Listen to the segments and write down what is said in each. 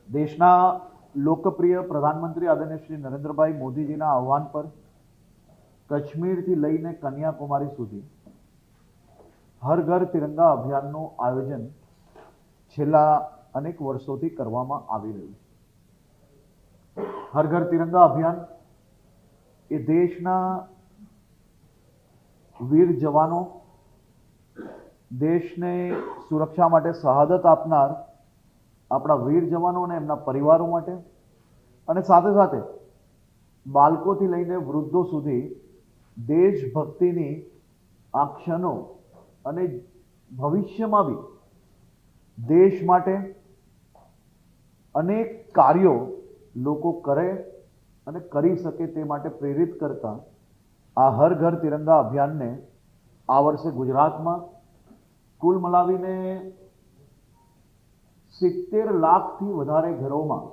દેશના લોકપ્રિય પ્રધાનમંત્રી આદરણીય શ્રી નરેન્દ્રભાઈ મોદીજીના આહવાન પર કાશ્મીરથી લઈને કન્યાકુમારી સુધી હર ઘર તિરંગા અભિયાનનું આયોજન છેલ્લા અનેક વર્ષોથી કરવામાં આવી રહ્યું છે. હર ઘર તિરંગા અભિયાન એ દેશના વીર જવાનો, દેશને સુરક્ષા માટે શહાદત આપનાર આપણા વીર જવાનો અને એમના પરિવારો માટે, અને સાથે સાથે બાળકોથી લઈને વૃદ્ધો સુધી દેશભક્તિની આ ક્ષણો અને ભવિષ્યમાં બી દેશ માટે અનેક કાર્યો લોકો કરે અને કરી શકે તે માટે પ્રેરિત કરતા આ હર ઘર તિરંગા અભિયાનને આ વર્ષે ગુજરાતમાં કુલ મલાવીને 70 લાખથી વધારે ઘરોમાં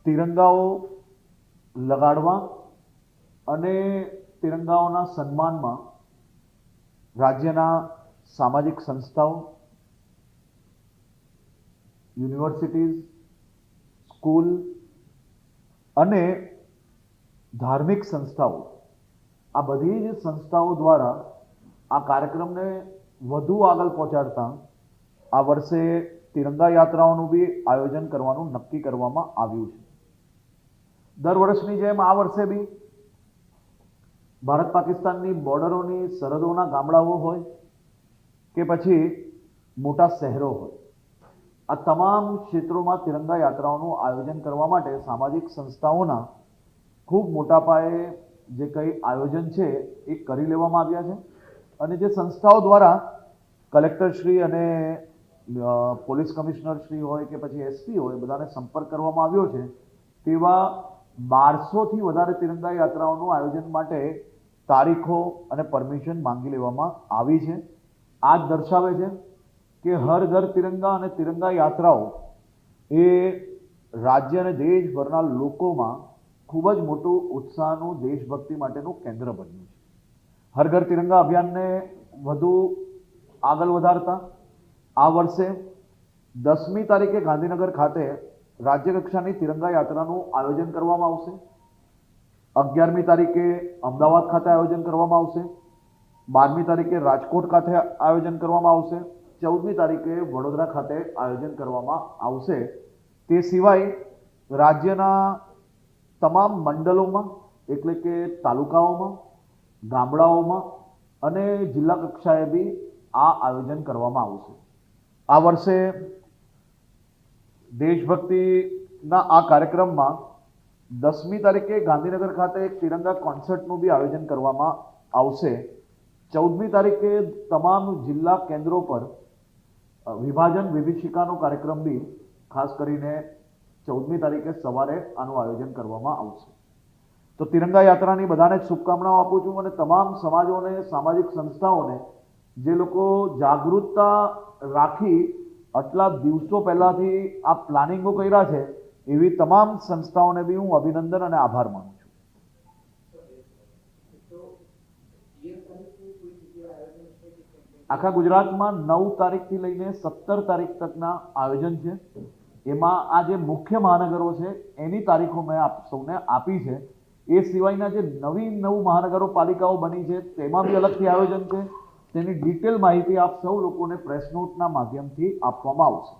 તિરંગાઓ લગાડવા અને તિરંગાઓના સન્માનમાં રાજ્યના સામાજિક સંસ્થાઓ, યુનિવર્સિટીઝ, સ્કૂલ અને ધાર્મિક સંસ્થાઓ, આ બધી જ સંસ્થાઓ દ્વારા આ કાર્યક્રમને વધુ આગળ પહોંચાડતા આ વર્ષે તિરંગા યાત્રાઓનું બી આયોજન કરવાનું નક્કી કરવામાં આવ્યું છે. દર વર્ષની જેમ આ વર્ષે બી ભારત પાકિસ્તાનની બોર્ડરોની સરહદોના ગામડાઓ હોય કે પછી મોટા શહેરો હોય, આ તમામ ક્ષેત્રોમાં તિરંગા યાત્રાઓનું આયોજન કરવા માટે સામાજિક સંસ્થાઓના ખૂબ મોટા પાયે જે કંઈ આયોજન છે એ કરી લેવામાં આવ્યા છે. અને જે સંસ્થાઓ દ્વારા કલેક્ટરશ્રી અને પોલીસ કમિશનરશ્રી હોય કે પછી એસપી હોય, બધાને સંપર્ક કરવામાં આવ્યો છે. તેવા 1200થી વધારે તિરંગા યાત્રાઓનું આયોજન માટે તારીખો અને પરમિશન માંગી લેવામાં આવી છે. આ જ દર્શાવે છે કે હર ઘર તિરંગા અને તિરંગા યાત્રાઓ એ રાજ્ય અને દેશભરના લોકોમાં ખૂબ જ મોટું ઉત્સાહનું, દેશભક્તિ માટેનું કેન્દ્ર બન્યું છે. હર ઘર તિરંગા અભિયાનને વધુ આગળ વધારતા આ વર્ષે 10મી તારીખે ગાંધીનગર ખાતે રાજ્ય કક્ષાની તિરંગા યાત્રાનું આયોજન કરવામાં આવશે. 11મી તારીખે અમદાવાદ ખાતે આયોજન કરવામાં આવશે. 12મી તારીખે રાજકોટ ખાતે આયોજન કરવામાં આવશે. 14મી તારીખે વડોદરા ખાતે આયોજન કરવામાં આવશે. તે સિવાય રાજ્યના તમામ મંડળોમાં, એટલે કે તાલુકાઓમાં, ગામડાઓમાં અને જિલ્લા કક્ષાએ બી આ આયોજન કરવામાં આવશે. આ વર્ષે દેશભક્તિના આ કાર્યક્રમમાં 10મી તારીખે ગાંધીનગર ખાતે એક તિરંગા કોન્સર્ટનું બી આયોજન કરવામાં આવશે. 14મી તારીખે તમામ જિલ્લા કેન્દ્રો પર વિભાજન વિભીષિકાનો કાર્યક્રમ બી ખાસ કરીને 14મી તારીખે સવારે આનું આયોજન કરવામાં આવશે. તો તિરંગા યાત્રાની બધાને જ શુભકામનાઓ આપું છું અને તમામ સમાજોને, સામાજિક સંસ્થાઓને જે લોકો જાગૃતતા રાખી આટલા દિવસો પહેલાથી આ પ્લાનિંગો કર્યા છે, એવી તમામ સંસ્થાઓને બી હું અભિનંદન અને આભાર માનું છું. આખા ગુજરાતમાં 9 તારીખથી લઈને 17 તારીખ તકના આયોજન છે. એમાં આ જે મુખ્ય મહાનગરો છે એની તારીખો મેં આપ સૌને આપી છે. એ સિવાયના જે નવી મહાનગરો પાલિકાઓ બની છે તેમાં બી અલગથી આયોજન છે. તેની ડિટેલ માહિતી આપ સૌ લોકોને પ્રેસ નોટના માધ્યમથી આપવામાં આવશે.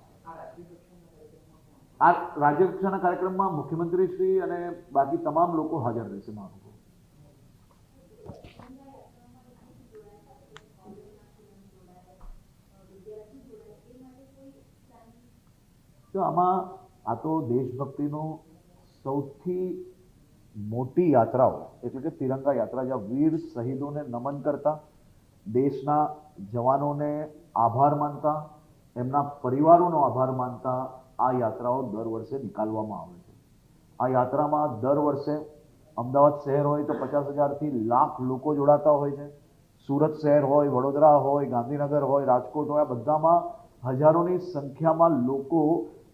આ રાજ્ય કક્ષાના કાર્યક્રમમાં મુખ્યમંત્રી શ્રી અને બાકી તમામ લોકો હાજર રહેશે. મહાનુભાવો, તો આમાં આ તો દેશભક્તિનો સૌથી મોટી યાત્રાઓ એટલે કે તિરંગા યાત્રા, જ્યાં વીર શહીદોને નમન કરતા, દેશના જવાનોને આભાર માનતા, એમના પરિવારોનો આભાર માનતા આ યાત્રાઓ દર વર્ષે નીકાળવામાં આવે છે. આ યાત્રામાં દર વર્ષે અમદાવાદ શહેર હોય તો 50,000થી લાખ લોકો જોડાતા હોય છે. સુરત શહેર હોય, વડોદરા હોય, ગાંધીનગર હોય, રાજકોટ હોય, આ બધામાં હજારોની સંખ્યામાં લોકો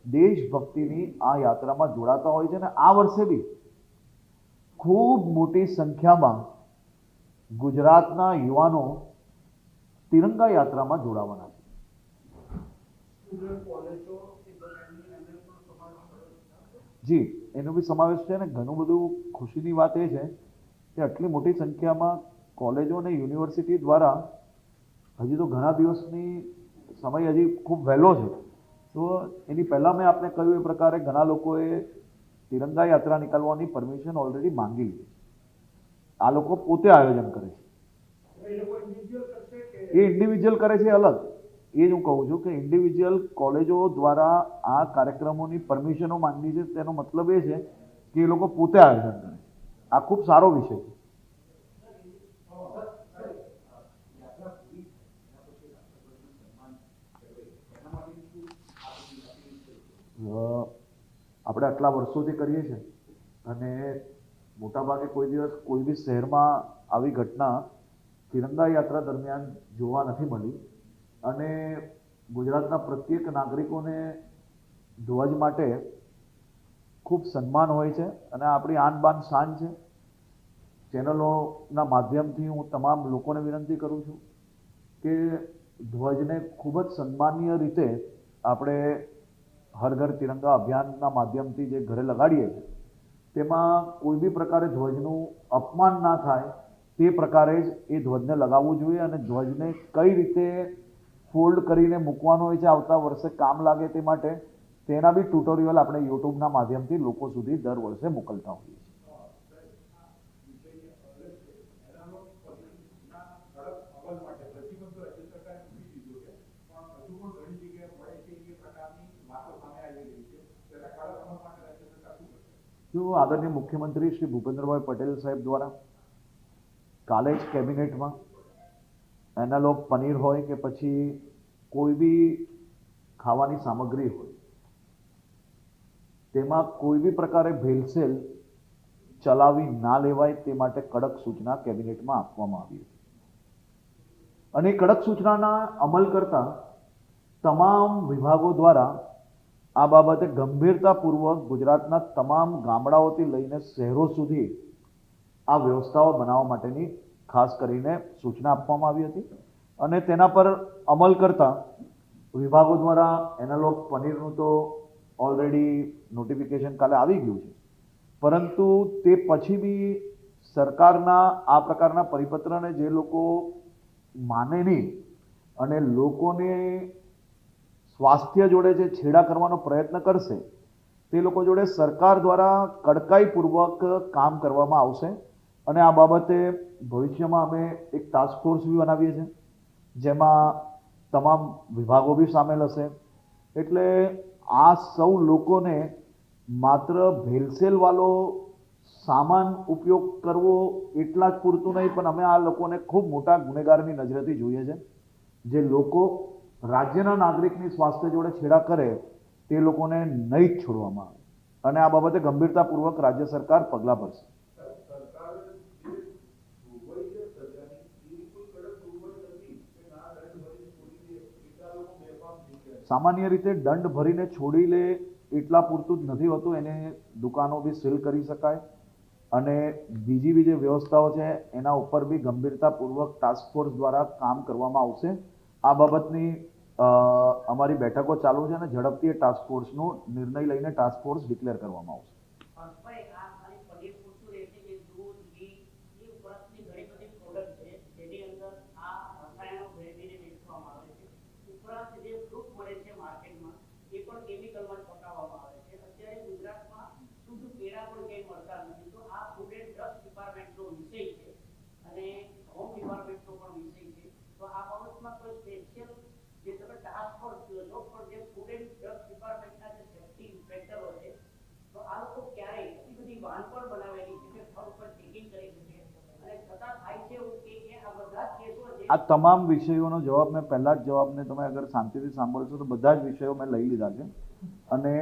દેશભક્તિની આ યાત્રામાં જોડાતા હોય છે. અને આ વર્ષે બી ખૂબ મોટી સંખ્યામાં ગુજરાતના યુવાનો તિરંગા યાત્રામાં જોડાવાના છે. જી, એનો બી સમાવેશ છે ને ઘણું બધું ખુશીની વાત એ છે કે આટલી મોટી સંખ્યામાં કોલેજો અને યુનિવર્સિટી દ્વારા હજી તો ઘણા દિવસની સમય હજી ખૂબ વહેલો છે, તો એની પહેલાં મેં આપને કહ્યું એ પ્રકારે ઘણા લોકોએ તિરંગા યાત્રા નીકળવાની પરમિશન ઓલરેડી માંગી લીધી. આ લોકો પોતે આયોજન કરે છે. એ ઇન્ડિવિજ્યુઅલ કરે છે અલગ. એ જ હું કહું છું કે ઇન્ડિવિજ્યુઅલ કોલેજો દ્વારા આ કાર્યક્રમોની પરમિશનો માંગી છે, તેનો મતલબ એ છે કે એ લોકો પોતે આયોજન કરે. આ ખૂબ સારો વિષય છે. આપણે આટલા વર્ષોથી કરીએ છીએ અને મોટાભાગે કોઈ દિવસ કોઈ બી શહેરમાં આવી ઘટના તિરંગા યાત્રા દરમિયાન જોવા નથી મળી અને ગુજરાતના પ્રત્યેક નાગરિકોને ધ્વજ માટે ખૂબ સન્માન હોય છે અને આપણી આન બાન શાન છે. ચેનલોના માધ્યમથી હું તમામ લોકોને વિનંતી કરું છું કે ધ્વજને ખૂબ જ સન્માનીય રીતે આપણે હર ઘર તિરંગા અભિયાનના માધ્યમથી જે ઘરે લગાડીએ છીએ તેમાં કોઈ બી પ્રકારે ધ્વજનું અપમાન ના થાય તે પ્રકારે જ એ ધ્વજને લગાવવું જોઈએ અને ધ્વજને કઈ રીતે ફોલ્ડ કરીને મૂકવાનો હોય છે આવતા વર્ષે કામ લાગે તે માટે તેના બી ટ્યુટોરિયલ આપણે યુટ્યુબના માધ્યમથી લોકો સુધી દર વર્ષે મોકલતા હોઈએ છીએ. જો આદરણીય મુખ્યમંત્રી શ્રી ભૂપેન્દ્રભાઈ પટેલ સાહેબ દ્વારા કાલે જ કેબિનેટમાં એનાલોગ પનીર હોય કે પછી કોઈ બી ખાવાની સામગ્રી હોય તેમાં કોઈ બી પ્રકારે ભેળસેળ ચલાવી ના લેવાય તે માટે કડક સૂચના કેબિનેટમાં આપવામાં આવી હતી અને કડક સૂચનાના અમલ કરતા તમામ વિભાગો દ્વારા આ બાબતે ગંભીરતાપૂર્વક ગુજરાતના તમામ ગામડાઓથી લઈને શહેરો સુધી આ વ્યવસ્થાઓ બનાવવા માટેની ખાસ કરીને સૂચના આપવામાં આવી હતી અને તેના પર અમલ કરતા વિભાગો દ્વારા એનાલોગ પનીરનું તો ઓલરેડી નોટિફિકેશન કાલે આવી ગયું છે, પરંતુ તે પછી બી સરકારના આ પ્રકારના પરિપત્રને જે લોકો માને નહીં અને લોકોને સ્વાસ્થ્ય જોડે જે છેડા કરવાનો પ્રયત્ન કરશે તે લોકો જોડે સરકાર દ્વારા કડકાઈપૂર્વક કામ કરવામાં આવશે અને આ બાબતે ભવિષ્યમાં અમે એક ટાસ્ક ફોર્સ બી બનાવીએ છીએ જેમાં તમામ વિભાગો બી સામેલ હશે. એટલે આ સૌ લોકોને માત્ર ભેળસેળવાળો સામાન ઉપયોગ કરવો એટલા જ પૂરતું નહીં, પણ અમે આ લોકોને ખૂબ મોટા ગુનેગારની નજરેથી જોઈએ છે. જે લોકો રાજ્યના નાગરિકની સ્વાસ્થ્ય જોડે છેડા કરે તે લોકોને નહીં જ છોડવામાં આવે અને આ બાબતે ગંભીરતાપૂર્વક રાજ્ય સરકાર પગલાં ભરશે. સામાન્ય રીતે દંડ ભરીને છોડી લે એટલા પૂરતું જ નથી હોતું, એને દુકાનો બી સીલ કરી શકાય અને બીજી જે વ્યવસ્થાઓ છે એના ઉપર બી ગંભીરતાપૂર્વક ટાસ્ક ફોર્સ દ્વારા કામ કરવામાં આવશે. આ બાબતની અમારી બેઠકો ચાલુ છે અને ઝડપથી એ ટાસ્ક ફોર્સનો નિર્ણય લઈને ટાસ્ક ફોર્સ ડિક્લેર કરવામાં આવશે. આ તમામ વિષયોનો જવાબ મેં પહેલા જ જવાબને તમે અગર શાંતિથી સાંભળશો તો બધા જ વિષયો મેં લઈ લીધા છે અને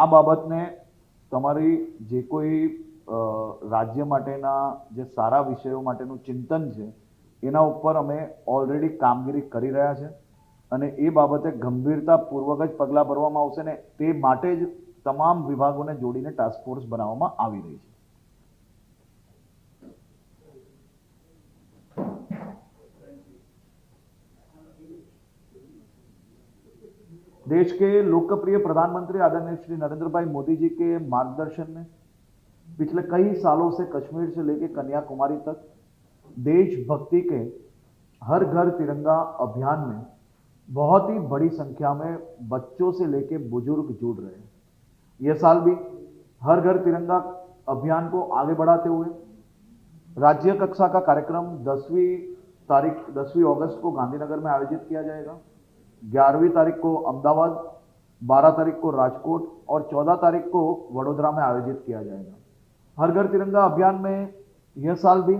આ બાબતને તમારી જે કોઈ રાજ્ય માટેના જે સારા વિષયો માટેનું ચિંતન છે એના ઉપર અમે ઓલરેડી કામગીરી કરી રહ્યા છે અને એ બાબતે ગંભીરતાપૂર્વક જ પગલાં ભરવામાં આવશે ને તે માટે જ તમામ વિભાગોને જોડીને ટાસ્ક ફોર્સ બનાવવામાં આવી રહી છે. देश के लोकप्रिय प्रधानमंत्री आदरणीय श्री नरेंद्र भाई मोदी जी के मार्गदर्शन में पिछले कई सालों से कश्मीर से लेकर कन्याकुमारी तक देशभक्ति के हर घर तिरंगा अभियान में बहुत ही बड़ी संख्या में बच्चों से लेकर बुजुर्ग जुड़ रहे हैं। यह साल भी हर घर तिरंगा अभियान को आगे बढ़ाते हुए राज्य कक्षा का कार्यक्रम 10 अगस्त को गांधीनगर में आयोजित किया जाएगा। 11वीं तारीख को अहमदाबाद, 12 तारीख को राजकोट और 14 तारीख को वडोदरा में आयोजित किया जाएगा। हर घर तिरंगा अभियान में यह साल भी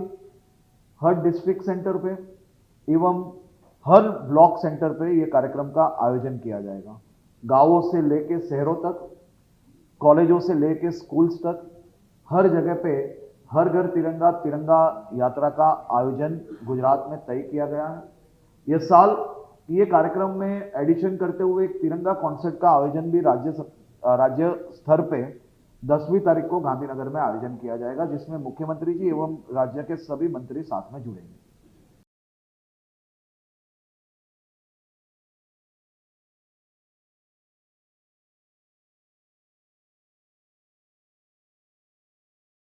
हर डिस्ट्रिक्ट सेंटर पे एवं हर ब्लॉक सेंटर पे यह कार्यक्रम का आयोजन किया जाएगा। गांवों से लेके शहरों तक, कॉलेजों से लेके स्कूल्स तक, हर जगह पे हर घर तिरंगा यात्रा का आयोजन गुजरात में तय किया गया है। यह साल ये कार्यक्रम में एडिशन करते हुए एक तिरंगा कॉन्सर्ट का आयोजन भी राज्य स्तर पे 10वीं तारीख को गांधीनगर में आयोजन किया जाएगा, जिसमें मुख्यमंत्री जी एवं राज्य के सभी मंत्री साथ में जुड़ेंगे।